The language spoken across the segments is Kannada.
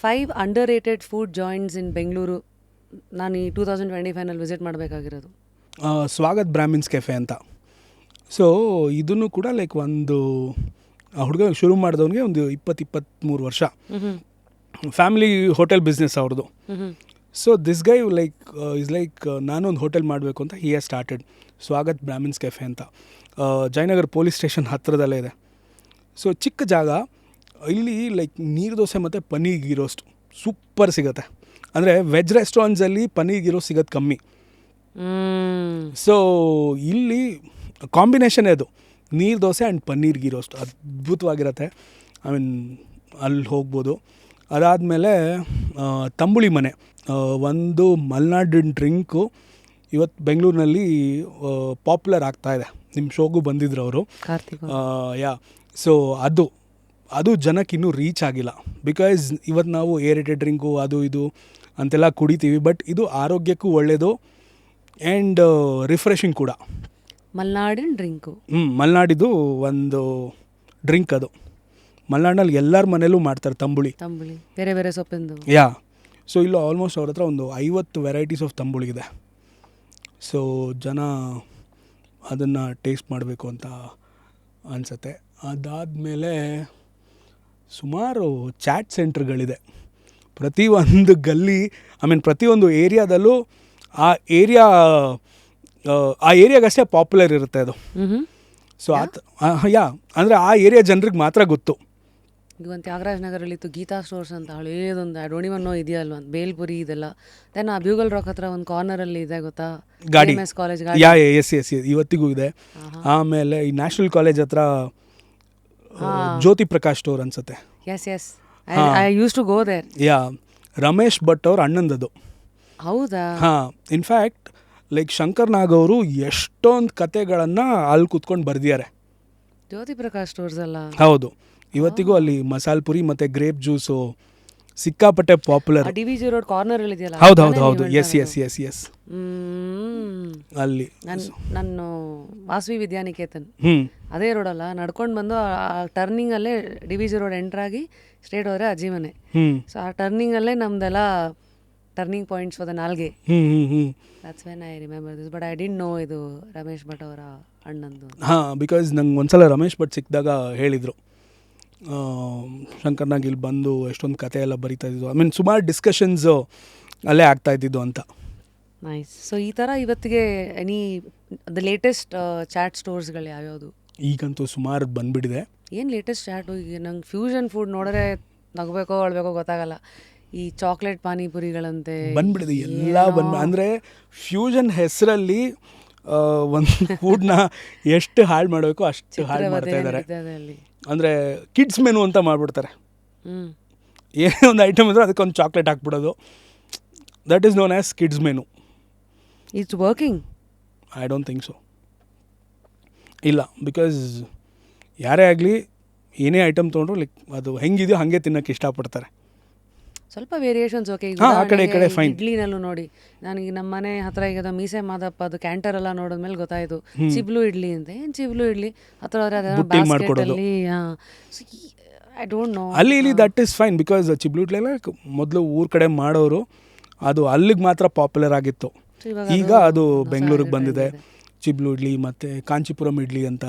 5 ಅಂಡರ್ ರೇಟೆಡ್ ಫುಡ್ ಜಾಯಿಂಟ್ಸ್ ಇನ್ ಬೆಂಗಳೂರು ನಾನು ಈ 2025ನಲ್ಲಿ ವಿಸಿಟ್ ಮಾಡಬೇಕಾಗಿರೋದು. ಸ್ವಾಗತ್ ಬ್ರಾಹ್ಮಿನ್ಸ್ ಕೆಫೆ ಅಂತ. ಸೊ ಇದನ್ನು ಕೂಡ ಲೈಕ್ ಒಂದು ಹುಡುಗ ಶುರು ಮಾಡಿದವನಿಗೆ ಒಂದು 23 ವರ್ಷ, ಫ್ಯಾಮಿಲಿ ಹೋಟೆಲ್ ಬಿಸ್ನೆಸ್ ಅವ್ರದ್ದು. ಸೊ ದಿಸ್ ಗೈ ಲೈಕ್ ನಾನೊಂದು ಹೋಟೆಲ್ ಮಾಡಬೇಕು ಅಂತ he has started Swagath Brahmins cafe ಅಂತ. ಜಯನಗರ್ ಪೊಲೀಸ್ ಸ್ಟೇಷನ್ ಹತ್ತಿರದಲ್ಲೇ ಇದೆ. ಸೊ ಚಿಕ್ಕ ಜಾಗ, ಇಲ್ಲಿ ಲೈಕ್ ನೀರು ದೋಸೆ ಮತ್ತು ಪನ್ನೀರ್ ಗೀ ರೋಸ್ಟ್ ಸೂಪರ್ ಸಿಗುತ್ತೆ. ಅಂದರೆ ವೆಜ್ ರೆಸ್ಟೋರೆಂಟ್ಸಲ್ಲಿ ಪನ್ನೀರ್ ಗೀ ರೋಸ್ಟ್ ಸಿಗೋದು ಕಮ್ಮಿ. ಸೊ ಇಲ್ಲಿ ಕಾಂಬಿನೇಷನ್ ಅದು ನೀರು ದೋಸೆ ಆ್ಯಂಡ್ ಪನ್ನೀರ್ ಗೀ ರೋಸ್ಟ್ ಅದ್ಭುತವಾಗಿರುತ್ತೆ. ಐ ಮೀನ್ ಅಲ್ಲಿ ಹೋಗ್ಬೋದು. ಅದಾದಮೇಲೆ ತಂಬುಳಿ ಮನೆ, ಒಂದು ಮಲೆನಾಡಿನ ಡ್ರಿಂಕು ಇವತ್ತು ಬೆಂಗಳೂರಿನಲ್ಲಿ ಪಾಪ್ಯುಲರ್ ಆಗ್ತಾಯಿದೆ. ನಿಮ್ಮ ಶೋಗೂ ಬಂದಿದ್ರು ಅವರು. ಯಾ, ಸೊ ಅದು ಜನಕ್ಕೆ ಇನ್ನೂ ರೀಚ್ ಆಗಿಲ್ಲ. ಬಿಕಾಸ್ ಇವತ್ತು ನಾವು ಏರೇಟೆಡ್ ಡ್ರಿಂಕು ಅದು ಇದು ಅಂತೆಲ್ಲ ಕುಡಿತೀವಿ, ಬಟ್ ಇದು ಆರೋಗ್ಯಕ್ಕೂ ಒಳ್ಳೆಯದು ಆ್ಯಂಡ್ ರಿಫ್ರೆಶಿಂಗ್ ಕೂಡ. ಮಲೆನಾಡಿನ ಡ್ರಿಂಕು, ಮಲೆನಾಡಿದು ಒಂದು ಡ್ರಿಂಕ್ ಅದು. ಮಲೆನಾಡಿನಲ್ಲಿ ಎಲ್ಲರ ಮನೇಲೂ ಮಾಡ್ತಾರೆ ತಂಬುಳಿ, ಬೇರೆ ಬೇರೆ ಸೊಪ್ಪಿಂದು. ಯಾ, ಸೊ ಇಲ್ಲೂ ಆಲ್ಮೋಸ್ಟ್ ಅವ್ರ ಹತ್ರ ಒಂದು 50 ವೆರೈಟೀಸ್ ಆಫ್ ತಂಬುಳಿ ಇದೆ. ಸೊ ಜನ ಅದನ್ನು ಟೇಸ್ಟ್ ಮಾಡಬೇಕು ಅಂತ ಅನಿಸುತ್ತೆ. ಅದಾದಮೇಲೆ ಸುಮಾರು ಚಾಟ್ ಸೆಂಟ್ರ್ಗಳಿದೆ ಪ್ರತಿಯೊಂದು ಗಲ್ಲಿ, ಐ ಮೀನ್ ಪ್ರತಿಯೊಂದು ಏರಿಯಾದಲ್ಲೂ. ಆ ಏರಿಯಾಗಷ್ಟೇ ಪಾಪ್ಯುಲರ್ ಇರುತ್ತೆ ಅದು. ಸೊ ಯಾ, ಅಂದರೆ ಆ ಏರಿಯಾ ಜನರಿಗೆ ಮಾತ್ರ ಗೊತ್ತು. ಈಗ ಒಂದು ತ್ಯಾಗರಾಜ್ ನಗರಲ್ಲಿತ್ತು ಗೀತಾ ಸ್ಟೋರ್ಸ್ ಅಂತ, ಹಳೇದೊಂದು ಡೋಣಿವನ್ನೋ ಇದೆಯಲ್ಲ, ಒಂದು ಬೇಲ್ಪುರಿ ಇದೆಲ್ಲ. ದೆನ್ ಆ ಬ್ಯೂಗಲ್ ರಾಕ್ ಹತ್ರ ಒಂದು ಕಾರ್ನರಲ್ಲಿ ಇದೆ ಗೊತ್ತಾ, ಗಾಡಿ ಕಾಲೇಜ್ ಯಾ, ಎಸ್ ಇವತ್ತಿಗೂ ಇದೆ. ಆಮೇಲೆ ಈ ನ್ಯಾಷನಲ್ ಕಾಲೇಜ್ ಹತ್ರ ಜ್ಯೋತಿ ಪ್ರಕಾಶ್ ಸ್ಟೋರ್ ಅನ್ಸುತ್ತೆ. Yes I used to go there. Yeah, Ramesh Bhat ಅವ್ರ ಅಣ್ಣಂದದು. ಹೌದಾ? ಹಾಂ, ಇನ್ಫ್ಯಾಕ್ಟ್ ಲೈಕ್ ಶಂಕರ್ ನಾಗ್ ಅವರು ಎಷ್ಟೊಂದು ಕತೆಗಳನ್ನು ಅಲ್ಲಿ ಕೂತ್ಕೊಂಡು ಬರ್ದಿದ್ದಾರೆ. ಜ್ಯೋತಿ ಪ್ರಕಾಶ್ ಸ್ಟೋರ್ಸ್ ಅಲ್ಲ? ಹೌದು, ಇವತ್ತಿಗೂ ಅಲ್ಲಿ ಮಸಾಲೆ ಪುರಿ ಮತ್ತು ಗ್ರೇಪ್ ಜ್ಯೂಸು ಸಿಕ್ಕಾಪಟ್ಟೆ ಪಾಪ್ಯುಲರ್. DVG ರೋಡ್ ಕಾರ್ನರ್ ಅಲ್ಲಿ ಇದೆಯಲ್ಲ? ಹೌದು, ಎಸ್ ಅಲ್ಲಿ. ನಾನು ವಾಸವಿ ವಿದ್ಯಾನಿಕೇತನ್ ಅದೇ ರೋಡಲ್ಲ, ನಡ್ಕೊಂಡು ಬಂದು ಆ ಟರ್ನಿಂಗಲ್ಲೇ DVG ರೋಡ್ ಎಂಟ್ರಾಗಿ ಸ್ಟ್ರೇಟ್ ಹೋದರೆ ಅಜ್ಜಿ ಮನೆ. ಸೊ ಆ ಟರ್ನಿಂಗಲ್ಲೇ ನಮ್ದೆಲ್ಲ ಟರ್ನಿಂಗ್ ಪಾಯಿಂಟ್ಸ್ ಹೋದ ನಾಲ್ಗೆ. That's when I remember this, but I didn't know ಇದು ರಮೇಶ್ ಭಟ್ ಅವರ ಅಣ್ಣಂದು. ಹಾಂ, ಬಿಕಾಸ್ ನಂಗೆ ಒಂದ್ಸಲ ರಮೇಶ್ ಭಟ್ ಸಿಕ್ಕಿದಾಗ ಹೇಳಿದರು, ಶಂಕರ್ನಾಗ್ ಇಲ್ಲಿ ಬಂದು ಎಷ್ಟೊಂದು ಕತೆ ಎಲ್ಲ ಬರಿತಾ ಇದ್ದಿದ್ದು, ಐ ಮೀನ್ ಸುಮಾರು ಡಿಸ್ಕಷನ್ಸು ಅಲ್ಲೇ ಆಗ್ತಾ ಇದ್ದಿದ್ದು ಅಂತ. ನೈಸ್. ಸೊ ಈ ಥರ ಇವತ್ತಿಗೆ ದ ಲೇಟೆಸ್ಟ್ ಚಾಟ್ ಸ್ಟೋರ್ಸ್ಗಳು ಯಾವ್ಯಾವುದು? ಈಗಂತೂ ಸುಮಾರು ಬಂದುಬಿಟ್ಟಿದೆ. ಏನು ಲೇಟೆಸ್ಟ್ ಚಾಟು? ಈಗ ನಂಗೆ ಫ್ಯೂಷನ್ ಫುಡ್ ನೋಡಿದ್ರೆ ನಗಬೇಕೋ ಅಳ್ಬೇಕೋ ಗೊತ್ತಾಗಲ್ಲ. ಈ ಚಾಕ್ಲೇಟ್ ಪಾನಿಪುರಿಗಳಂತೆ ಬಂದ್ಬಿಡಿದೆ ಎಲ್ಲ ಅಂದರೆ ಫ್ಯೂಷನ್ ಹೆಸರಲ್ಲಿ ಒಂದು ಫುಡ್ನ ಎಷ್ಟು ಹಾಳು ಮಾಡಬೇಕು ಅಷ್ಟು ಹಾಳು ಮಾಡ್ತಾ ಇದ್ದಾರೆ. ಅಂದರೆ ಕಿಡ್ಸ್ ಮೆನು ಅಂತ ಮಾಡಿಬಿಡ್ತಾರೆ. ಏನೇ ಒಂದು ಐಟಮ್ ಇದ್ದರೆ ಅದಕ್ಕೊಂದು ಚಾಕ್ಲೇಟ್ ಹಾಕ್ಬಿಡೋದು. That is known as kids menu. It's working? I don't think so. ಇಲ್ಲ, ಬಿಕಾಸ್ ಯಾರೇ ಆಗಲಿ ಏನೇ ಐಟಮ್ ತೊಗೊಂಡ್ರು ಲೈಕ್ ಅದು ಹೆಂಗಿದೆಯೋ ಹಾಗೆ ತಿನ್ನೋಕ್ಕೆ ಇಷ್ಟಪಡ್ತಾರೆ. ಸ್ವಲ್ಪ ವೇರಿಯೇಷನ್ಸ್ ಓಕೆ. ಆ ಕಡೆ ಈ ಕಡೆ ಫೈನ್. ಇಡ್ಲಿನಲ್ಲೂ ನೋಡಿ, ನನಗೆ ನಮ್ಮ ಮನೆ ಹತ್ರ ಈಗ ಮೀಸೆ ಮಾದಪ್ಪ ಅದು ಕ್ಯಾಂಟರ್ ಎಲ್ಲ ನೋಡಿದ್ಮೇಲೆ ಗೊತ್ತಾಯಿತು ಚಿಬ್ಲು ಇಡ್ಲಿ ಅಂತ. ಏನು ಚಿಬ್ಲು ಇಡ್ಲಿ ಹತ್ರ ಮಾಡ್ಕೊಡೋದು. I don't know. ಅಲ್ಲಿ ಇಲ್ಲಿ ದಟ್ ಈಸ್ ಫೈನ್, ಬಿಕಾಸ್ ಚಿಬ್ಲು ಇಡ್ಲಿ ಎಲ್ಲ ಮೊದಲು ಊರ ಕಡೆ ಮಾಡೋರು, ಅದು ಅಲ್ಲಿಗೆ ಮಾತ್ರ ಪಾಪ್ಯುಲರ್ ಆಗಿತ್ತು. ಈಗ ಅದು ಬೆಂಗಳೂರಿಗೆ ಬಂದಿದೆ ಚಿಬ್ಲು ಇಡ್ಲಿ ಮತ್ತು ಕಾಂಚೀಪುರಂ ಇಡ್ಲಿ ಅಂತ.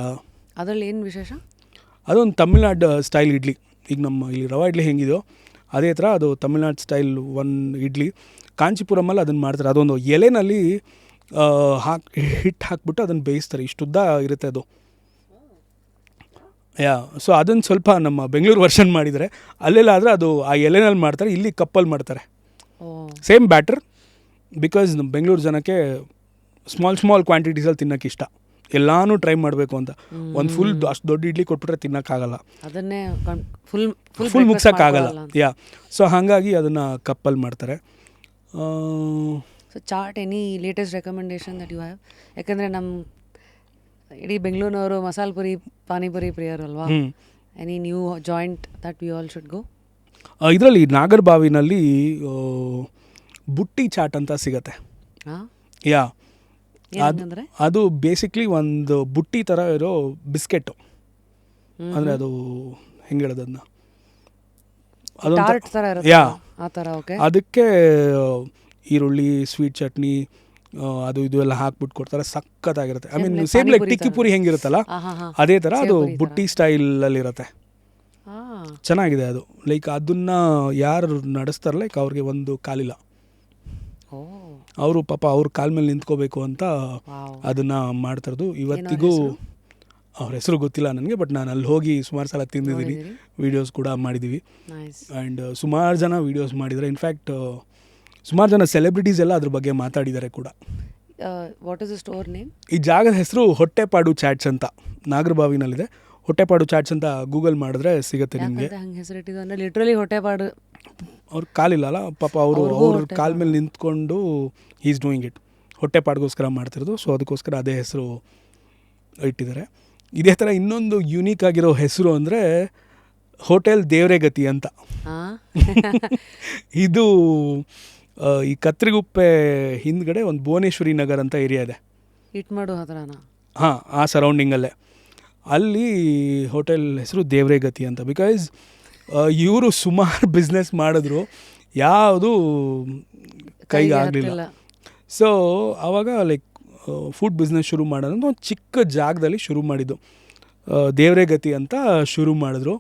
ಅದರಲ್ಲಿ ಏನು ವಿಶೇಷ? ಅದೊಂದು ತಮಿಳ್ನಾಡು ಸ್ಟೈಲ್ ಇಡ್ಲಿ. ಈಗ ನಮ್ಮ ಇಲ್ಲಿ ರವಾ ಇಡ್ಲಿ ಹೆಂಗಿದೆಯೋ ಅದೇ ಥರ ಅದು ತಮಿಳ್ನಾಡು ಸ್ಟೈಲ್ ಒಂದು ಇಡ್ಲಿ. ಕಾಂಚೀಪುರಮಲ್ಲಿ ಅದನ್ನು ಮಾಡ್ತಾರೆ. ಅದೊಂದು ಎಲೆನಲ್ಲಿ ಹಿಟ್ಟು ಹಾಕ್ಬಿಟ್ಟು ಅದನ್ನು ಬೇಯಿಸ್ತಾರೆ. ಇಷ್ಟುದ್ದ ಇರುತ್ತೆ ಅದು. ಯಾ, ಸೊ ಅದನ್ನು ಸ್ವಲ್ಪ ನಮ್ಮ ಬೆಂಗಳೂರು ವರ್ಷನ್ ಮಾಡಿದರೆ, ಅಲ್ಲೆಲ್ಲ ಆದರೆ ಅದು ಆ ಎಲೆನಲ್ಲಿ ಮಾಡ್ತಾರೆ, ಇಲ್ಲಿ ಕಪ್ಪಲ್ಲಿ ಮಾಡ್ತಾರೆ. ಸೇಮ್ ಬ್ಯಾಟರ್, ಬಿಕಾಸ್ ನಮ್ಮ ಬೆಂಗಳೂರು ಜನಕ್ಕೆ ಸ್ಮಾಲ್ ಕ್ವಾಂಟಿಟೀಸಲ್ಲಿ ತಿನ್ನೋಕ್ಕೆ ಇಷ್ಟ. ಎಲ್ಲಾನು ಟ್ರೈ ಮಾಡಬೇಕು ಅಂತ. ಒಂದು ಫುಲ್ ಅಷ್ಟು ದೊಡ್ಡ ಇಡ್ಲಿ ಕೊಟ್ಬಿಟ್ರೆ ತಿನ್ನೋಕ್ಕಾಗಲ್ಲ, ಅದನ್ನೇ ಫುಲ್ ಮುಗ್ಸೋಕ್ಕಾಗಲ್ಲ. ಯಾ, ಸೊ ಹಾಗಾಗಿ ಅದನ್ನು ಕಪ್ಪಲ್ಲಿ ಮಾಡ್ತಾರೆ. So chat, any latest recommendation that you have? ಯಾಕಂದರೆ ನಮ್ಮ ಇಡೀ ಬೆಂಗಳೂರಿನವರು ಮಸಾಲೆ ಪುರಿ ಪಾನಿಪುರಿ ಪ್ರಿಯರ್ ಅಲ್ವಾ? Any new joint that we all should go? ಇದರಲ್ಲಿ ನಾಗರಬಾವಿನಲ್ಲಿ ಬುಟ್ಟಿ ಚಾಟ್ ಅಂತ ಸಿಗತ್ತೆ. ಯಾ, ಅದು ಬೇಸಿಕ್ಲಿ ಒಂದು ಬುಟ್ಟಿ ಥರ ಇರೋ ಬಿಸ್ಕೆಟು. ಅಂದರೆ ಅದು ಹೆಂಗೆ ಹೇಳೋದನ್ನ, ಟಾರ್ಟ್ ಥರ ಇರುತ್ತೆ ಯಾ ಆ ಥರ. ಓಕೆ. ಅದಕ್ಕೆ ಈರುಳ್ಳಿ ಸ್ವೀಟ್ ಚಟ್ನಿ ಅದು ಇದು ಎಲ್ಲ ಹಾಕ್ಬಿಟ್ಟು ಕೊಡ್ತಾರೆ, ಸಖತ್ತಾಗಿರುತ್ತೆ. ಐ ಮೀನ್ ಸೇಮ್ ಲೈಕ್ ಟಿಕ್ಕಿ ಪೂರಿ ಹೆಂಗಿರುತ್ತಲ್ಲ ಅದೇ ಥರ ಅದು ಬುಟ್ಟಿ ಸ್ಟೈಲಲ್ಲಿರುತ್ತೆ. ಚೆನ್ನಾಗಿದೆ ಅದು. ಲೈಕ್ ಅದನ್ನು ಯಾರು ನಡೆಸ್ತಾರೆ ಲೈಕ್ ಅವ್ರಿಗೆ ಒಂದು ಕಾಲಿಲ್ಲ, ಅವರು ಪಾಪ ಅವ್ರ ಕಾಲ ಮೇಲೆ ನಿಂತ್ಕೋಬೇಕು ಅಂತ ಅದನ್ನು ಮಾಡ್ತಾರದು. ಇವತ್ತಿಗೂ ಅವ್ರ ಹೆಸರು ಗೊತ್ತಿಲ್ಲ ನನಗೆ, ಬಟ್ ನಾನು ಅಲ್ಲಿ ಹೋಗಿ ಸುಮಾರು ಸಲ ತಿಂದಿದ್ದೀನಿ, ವೀಡಿಯೋಸ್ ಕೂಡ ಮಾಡಿದ್ದೀವಿ. ಆ್ಯಂಡ್ ಸುಮಾರು ಜನ ವೀಡಿಯೋಸ್ ಮಾಡಿದ್ದಾರೆ. ಇನ್ಫ್ಯಾಕ್ಟ್ ಸುಮಾರು ಜನ ಸೆಲೆಬ್ರಿಟೀಸ್ ಎಲ್ಲ ಅದ್ರ ಬಗ್ಗೆ ಮಾತಾಡಿದ್ದಾರೆ ಕೂಡ. What is the store name? ಈ ಜಾಗದ ಹೆಸರು ಹೊಟ್ಟೆಪಾಡು ಚಾಟ್ಸ್ ಅಂತ, ನಾಗರಬಾವಿನಲ್ಲಿದೆ. ಹೊಟ್ಟೆಪಾಡು ಚಾಟ್ಸ್ ಅಂತ ಗೂಗಲ್ ಮಾಡಿದ್ರೆ ಸಿಗುತ್ತೆ ನಿಮಗೆ. ಲಿಟ್ರಲಿ ಹೊಟ್ಟೆಪಾಡು. ಅವ್ರ ಕಾಲಿಲ್ಲ ಅಲ್ಲ ಪಾಪ, ಅವ್ರ ಕಾಲ ಮೇಲೆ ನಿಂತ್ಕೊಂಡು ಈಸ್ ಡೂಯಿಂಗ್ ಇಟ್. ಹೊಟ್ಟೆಪಾಡ್ಗೋಸ್ಕರ ಮಾಡ್ತಿರೋದು. ಸೊ ಅದಕ್ಕೋಸ್ಕರ ಅದೇ ಹೆಸರು ಇಟ್ಟಿದ್ದಾರೆ. ಇದೇ ಥರ ಇನ್ನೊಂದು ಯೂನಿಕ್ ಆಗಿರೋ ಹೆಸರು ಅಂದರೆ ಹೋಟೆಲ್ ದೇವ್ರೆಗತಿ ಅಂತ. ಇದು ಈ ಕತ್ರಿಗುಪ್ಪೆ ಹಿಂದ್ಗಡೆ ಒಂದು ಭುವನೇಶ್ವರಿ ನಗರ್ ಅಂತ ಏರಿಯಾ ಇದೆ, ಇಟ್ಮಾಡು ಹತ್ರನ. ಹಾಂ, ಆ ಸರೌಂಡಿಂಗಲ್ಲೇ. ಅಲ್ಲಿ ಹೋಟೆಲ್ ಹೆಸರು ದೇವ್ರೆಗತಿ ಅಂತ. ಬಿಕಾಸ್ ಇವರು ಸುಮಾರು ಬಿಸ್ನೆಸ್ ಮಾಡಿದ್ರು, ಯಾವುದು ಕೈಗೆ ಆಗಲಿಲ್ಲ. ಸೊ ಆವಾಗ ಲೈಕ್ ಫುಡ್ ಬಿಸ್ನೆಸ್ ಶುರು ಮಾಡೋದು ಒಂದು ಚಿಕ್ಕ ಜಾಗದಲ್ಲಿ ಶುರು ಮಾಡಿದ್ದು, ದೇವ್ರೆಗತಿ ಅಂತ ಶುರು ಮಾಡಿದ್ರು.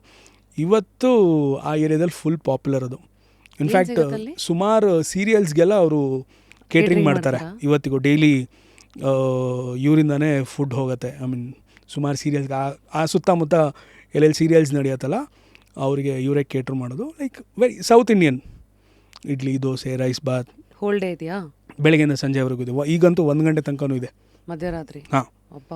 ಇವತ್ತು ಆ ಏರಿಯಾದಲ್ಲಿ ಫುಲ್ ಪಾಪ್ಯುಲರ್ ಅದು. ಇನ್ಫ್ಯಾಕ್ಟ್ ಸುಮಾರು ಸೀರಿಯಲ್ಸ್ಗೆಲ್ಲ ಅವರು ಕೇಟ್ರಿಂಗ್ ಮಾಡ್ತಾರೆ ಇವತ್ತಿಗೂ. ಡೈಲಿ ಇವರಿಂದನೇ ಫುಡ್ ಹೋಗುತ್ತೆ. ಐ ಮೀನ್ ಸುಮಾರು ಸೀರಿಯಲ್ಸ್ಗೆ ಆ ಸುತ್ತಮುತ್ತ ಎಲ್ಲೆಲ್ಲಿ ಸೀರಿಯಲ್ಸ್ ನಡೆಯುತ್ತಲ್ಲ ಅವರಿಗೆ ಇವರೇ ಕೇಟ್ರ್ ಮಾಡೋದು. Like very south Indian, idli dosa rice bath. Whole day ಇದೆಯಾ? ಬೆಳಗ್ಗೆಯಿಂದ ಸಂಜೆವರೆಗೂ ಇದೆ. ಈಗಂತೂ 1 ಗಂಟೆ ತನಕನೂ ಇದೆ, ಮಧ್ಯರಾತ್ರಿ. ಹಾಂ. ಅಪ್ಪ